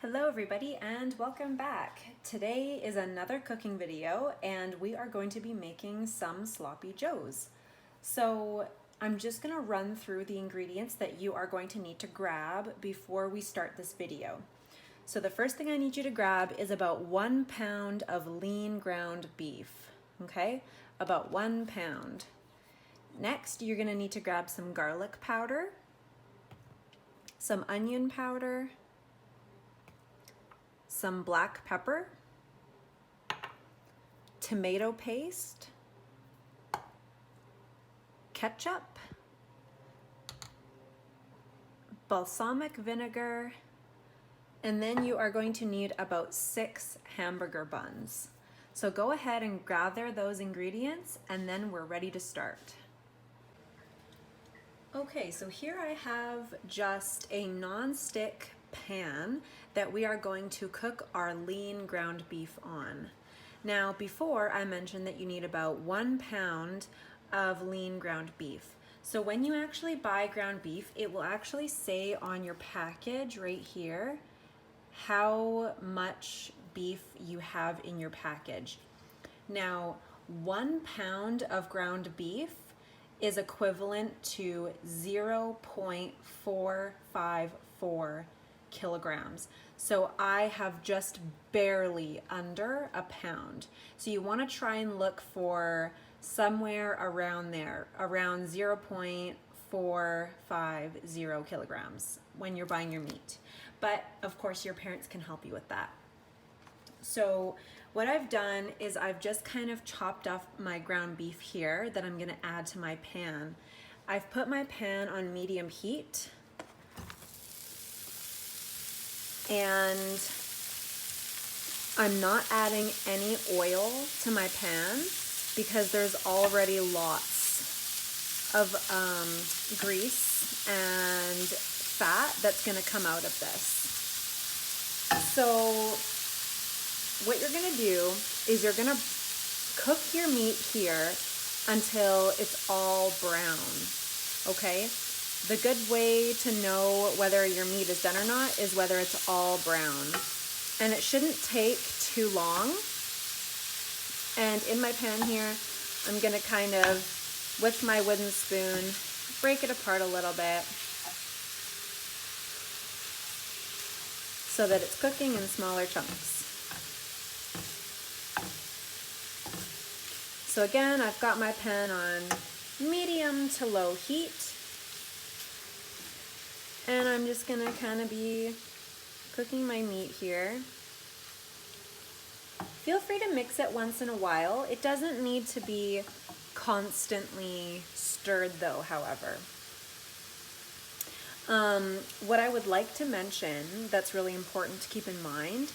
Hello everybody and welcome back. Today is another cooking video and we are going to be making some sloppy joes. So I'm just going to run through the ingredients that you are going to need to grab before we start this video. So the first thing I need you to grab is about 1 pound of lean ground beef, okay? About 1 pound. Next, you're going to need to grab some garlic powder, some onion powder, some black pepper, tomato paste, ketchup, balsamic vinegar, and then you are going to need about 6 hamburger buns. So go ahead and gather those ingredients and then we're ready to start. Okay, so here I have just a non-stick pan that we are going to cook our lean ground beef on. Now, before I mentioned that you need about 1 pound of lean ground beef. So when you actually buy ground beef, it will actually say on your package right here how much beef you have in your package. Now, 1 pound of ground beef is equivalent to 0.454 kilograms. So I have just barely under a pound. So you want to try and look for somewhere around there, around 0.450 kilograms when you're buying your meat. But of course your parents can help you with that. So what I've done is I've just kind of chopped off my ground beef here that I'm gonna add to my pan. I've put my pan on medium heat and I'm not adding any oil to my pan because there's already lots of grease and fat that's gonna come out of this. So what you're gonna do is you're gonna cook your meat here until it's all brown, okay? The good way to know whether your meat is done or not is whether it's all brown. And it shouldn't take too long. And in my pan here, I'm gonna kind of, with my wooden spoon, break it apart a little bit so that it's cooking in smaller chunks. So again, I've got my pan on medium to low heat, and I'm just gonna kind of be cooking my meat here. Feel free to mix it once in a while. It doesn't need to be constantly stirred though, however. What I would like to mention that's really important to keep in mind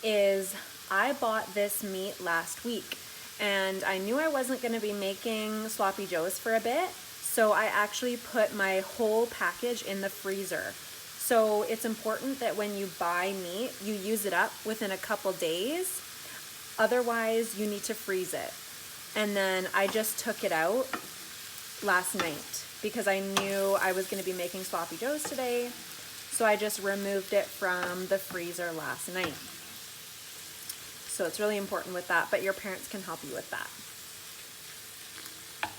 is I bought this meat last week. And I knew I wasn't going to be making sloppy joes for a bit, so I actually put my whole package in the freezer. So it's important that when you buy meat, you use it up within a couple days. Otherwise, you need to freeze it. And then I just took it out last night because I knew I was going to be making sloppy joes today. So I just removed it from the freezer last night. So it's really important with that, but your parents can help you with that.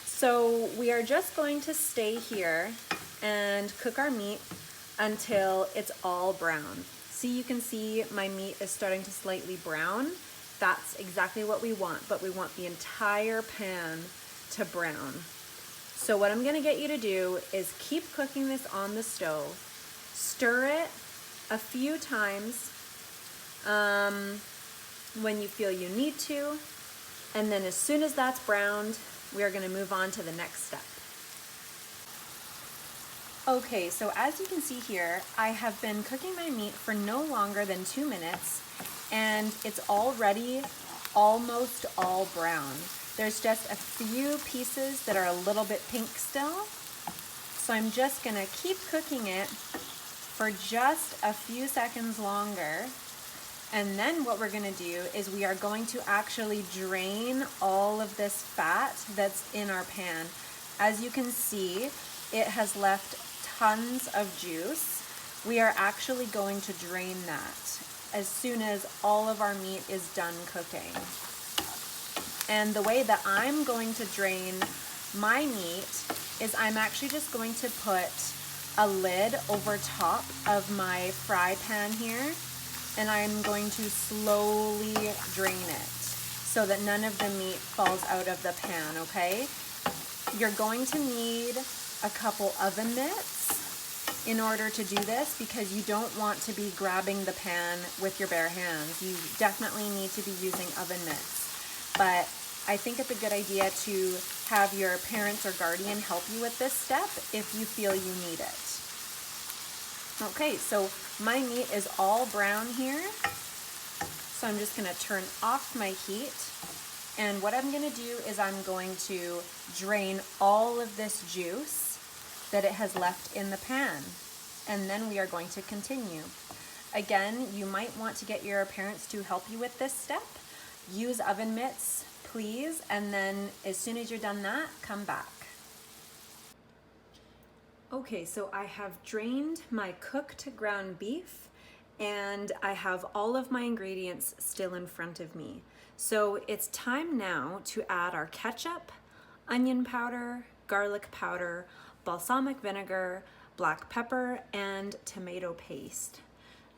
So we are just going to stay here and cook our meat until it's all brown. See, you can see my meat is starting to slightly brown. That's exactly what we want, but we want the entire pan to brown. So what I'm gonna get you to do is keep cooking this on the stove. Stir it a few times. When you feel you need to, and then as soon as that's browned, we are going to move on to the next step. Okay, so as you can see here, I have been cooking my meat for no longer than 2 minutes, and it's already almost all brown. There's just a few pieces that are a little bit pink still, so I'm just going to keep cooking it for just a few seconds longer. And then what we're gonna do is we are going to actually drain all of this fat that's in our pan. As you can see, it has left tons of juice. we are actually going to drain that as soon as all of our meat is done cooking. And the way that I'm going to drain my meat is I'm actually just going to put a lid over top of my fry pan here, and I'm going to slowly drain it so that none of the meat falls out of the pan, okay? You're going to need a couple oven mitts in order to do this because you don't want to be grabbing the pan with your bare hands. You definitely need to be using oven mitts. But I think it's a good idea to have your parents or guardian help you with this step if you feel you need it. Okay, so my meat is all brown here. So I'm just gonna turn off my heat. And what I'm gonna do is I'm going to drain all of this juice that it has left in the pan. And then we are going to continue. Again, you might want to get your parents to help you with this step. Use oven mitts, please, and then as soon as you're done that, come back. Okay, so I have drained my cooked ground beef and I have all of my ingredients still in front of me. So it's time now to add our ketchup, onion powder, garlic powder, balsamic vinegar, black pepper, and tomato paste.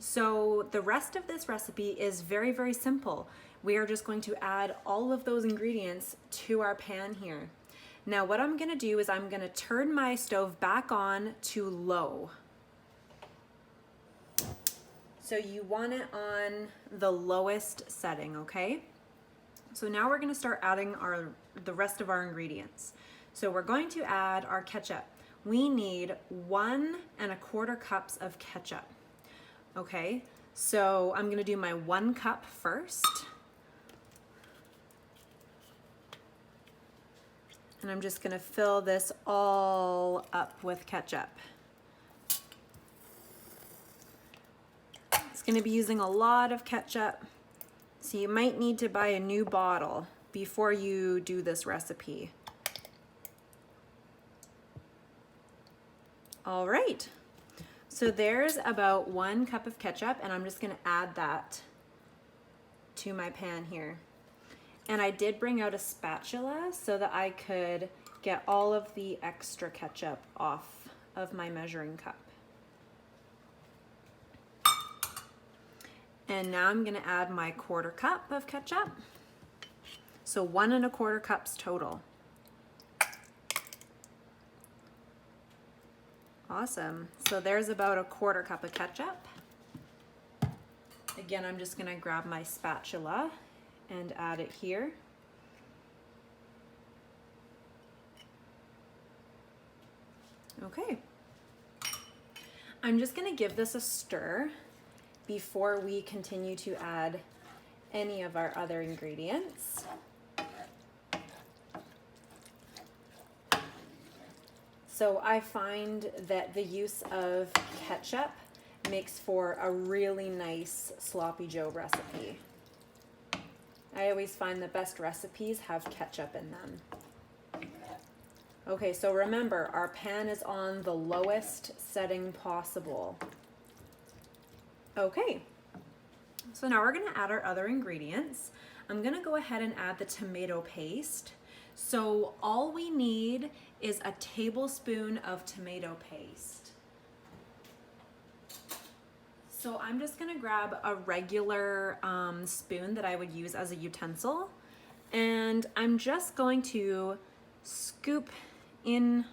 So the rest of this recipe is very, very simple. We are just going to add all of those ingredients to our pan here. Now what I'm gonna do is I'm gonna turn my stove back on to low. So you want it on the lowest setting, okay? So now we're gonna start adding the rest of our ingredients. So we're going to add our ketchup. We need 1 1/4 cups of ketchup. Okay, so I'm gonna do my 1 cup first. And I'm just gonna fill this all up with ketchup. It's gonna be using a lot of ketchup, so you might need to buy a new bottle before you do this recipe. All right, so there's about 1 cup of ketchup, and I'm just gonna add that to my pan here. And I did bring out a spatula so that I could get all of the extra ketchup off of my measuring cup. And now I'm gonna add my 1/4 cup of ketchup. So 1 1/4 cups total. Awesome, so there's about a 1/4 cup of ketchup. Again, I'm just gonna grab my spatula and add it here. Okay. I'm just gonna give this a stir before we continue to add any of our other ingredients. So I find that the use of ketchup makes for a really nice sloppy joe recipe. I always find the best recipes have ketchup in them. Okay, so remember, our pan is on the lowest setting possible. Okay, so now we're gonna add our other ingredients. I'm gonna go ahead and add the tomato paste. So all we need is a tablespoon of tomato paste. So I'm just gonna grab a regular spoon that I would use as a utensil, and I'm just going to scoop in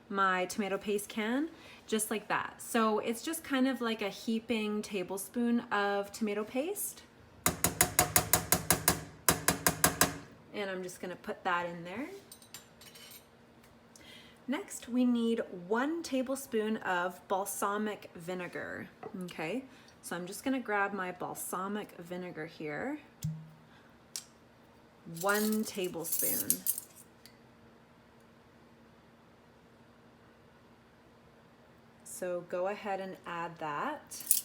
my tomato paste can, just like that. So it's just kind of like a heaping tablespoon of tomato paste. And I'm just gonna put that in there. Next, we need 1 tablespoon of balsamic vinegar, okay? So I'm just gonna grab my balsamic vinegar here. 1 tablespoon. So go ahead and add that.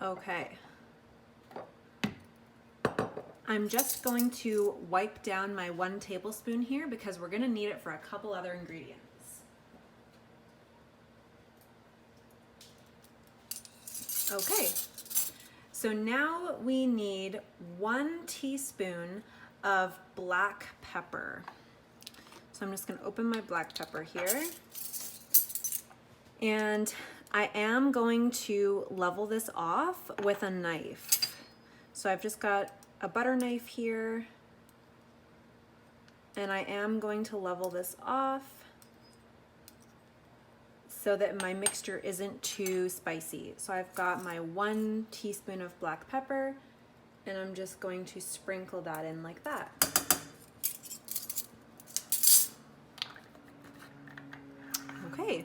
Okay. I'm just going to wipe down my 1 tablespoon here because we're going to need it for a couple other ingredients. Okay, so now we need 1 teaspoon of black pepper. So I'm just going to open my black pepper here. And I am going to level this off with a knife. So I've just got a butter knife here, and I am going to level this off so that my mixture isn't too spicy. So I've got my 1 teaspoon of black pepper, and I'm just going to sprinkle that in like that. Okay,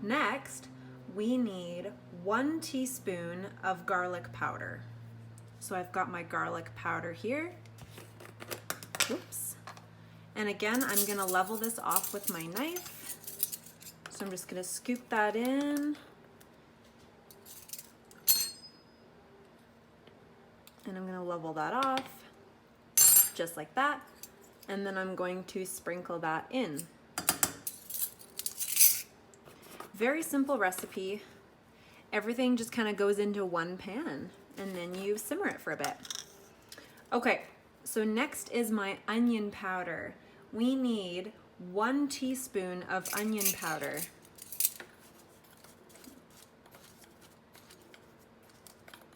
next we need 1 teaspoon of garlic powder. So I've got my garlic powder here. Oops. And again, I'm gonna level this off with my knife. So I'm just gonna scoop that in. And I'm gonna level that off, just like that. And then I'm going to sprinkle that in. Very simple recipe. Everything just kind of goes into 1 pan, and then you simmer it for a bit. Okay, so next is my onion powder. We need 1 teaspoon of onion powder.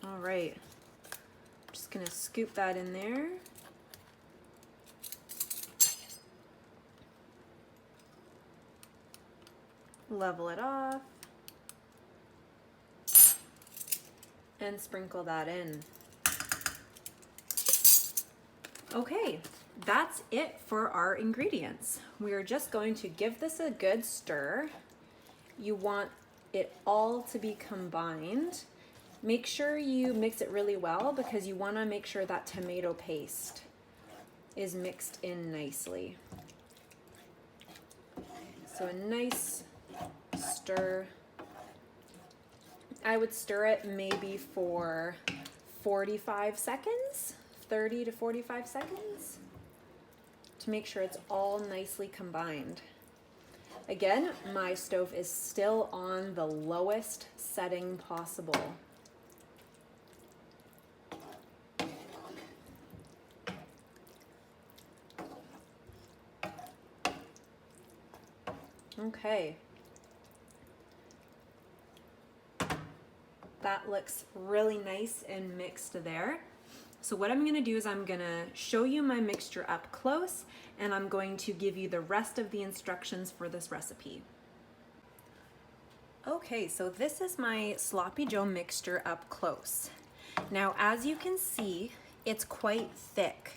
All right, just gonna scoop that in there. Level it off. And sprinkle that in. Okay, that's it for our ingredients. We are just going to give this a good stir. You want it all to be combined. Make sure you mix it really well because you want to make sure that tomato paste is mixed in nicely. So a nice stir. I would stir it maybe for 45 seconds, 30 to 45 seconds, to make sure it's all nicely combined. Again, my stove is still on the lowest setting possible. Okay. That looks really nice and mixed there. So what I'm gonna do is I'm gonna show you my mixture up close, and I'm going to give you the rest of the instructions for this recipe. Okay, so this is my Sloppy Joe mixture up close. Now, as you can see, it's quite thick.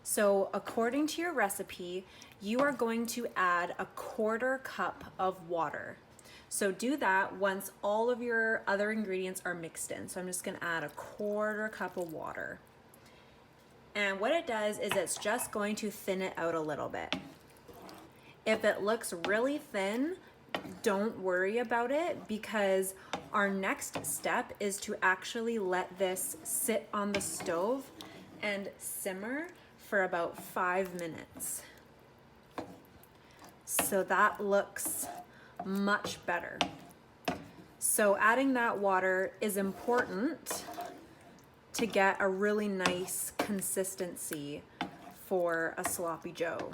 So according to your recipe, you are going to add 1/4 cup of water. So do that once all of your other ingredients are mixed in. So I'm just gonna add 1/4 cup of water. And what it does is it's just going to thin it out a little bit. If it looks really thin, don't worry about it, because our next step is to actually let this sit on the stove and simmer for about 5 minutes. So that looks much better. So adding that water is important to get a really nice consistency for a Sloppy Joe.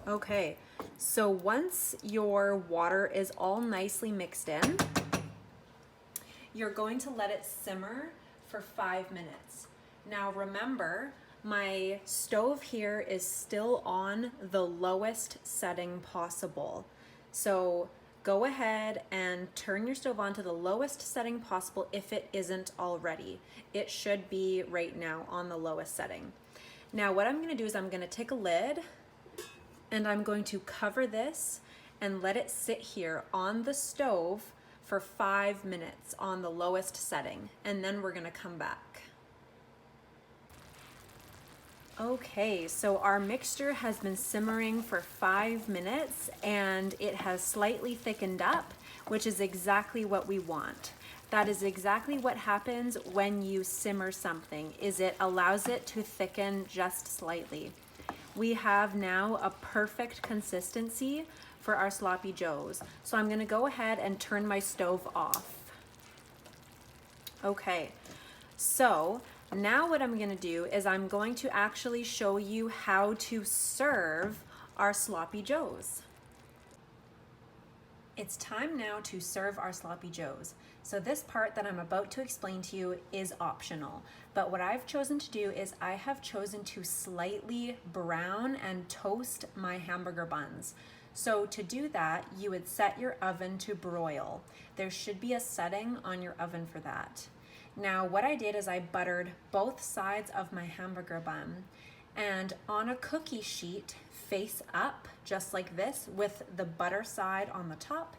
Okay, so once your water is all nicely mixed in, you're going to let it simmer for 5 minutes. Now remember, my stove here is still on the lowest setting possible. So go ahead and turn your stove on to the lowest setting possible if it isn't already. It should be right now on the lowest setting. Now what I'm gonna do is I'm gonna take a lid and I'm going to cover this and let it sit here on the stove for 5 minutes on the lowest setting, and then we're gonna come back. Okay, so our mixture has been simmering for 5 minutes and it has slightly thickened up, which is exactly what we want. That is exactly what happens when you simmer something, is it allows it to thicken just slightly. We have now a perfect consistency for our sloppy joes. So I'm gonna go ahead and turn my stove off. Okay, so now what I'm gonna do is I'm going to actually show you how to serve our sloppy joes. It's time now to serve our sloppy joes. So this part that I'm about to explain to you is optional, but what I've chosen to do is I have chosen to slightly brown and toast my hamburger buns. So to do that, you would set your oven to broil. There should be a setting on your oven for that. Now what I did is I buttered both sides of my hamburger bun, and on a cookie sheet face up just like this with the butter side on the top,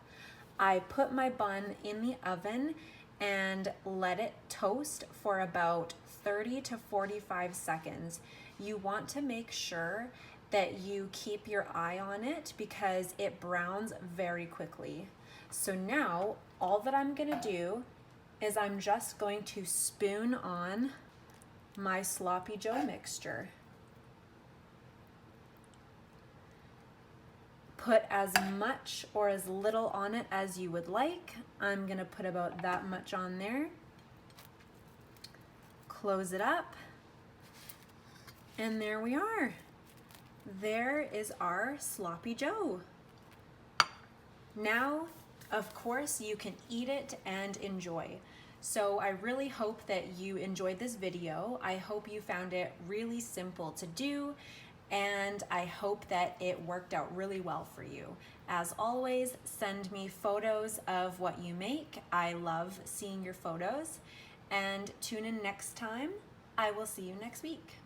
I put my bun in the oven and let it toast for about 30 to 45 seconds. You want to make sure that you keep your eye on it because it browns very quickly. So now all that I'm gonna do is I'm just going to spoon on my sloppy joe mixture. Put as much or as little on it as you would like. I'm gonna put about that much on there. Close it up, and there we are. There is our sloppy joe. Now, of course, you can eat it and enjoy. So I really hope that you enjoyed this video. I hope you found it really simple to do, and I hope that it worked out really well for you. As always, send me photos of what you make. I love seeing your photos, and tune in next time. I will see you next week.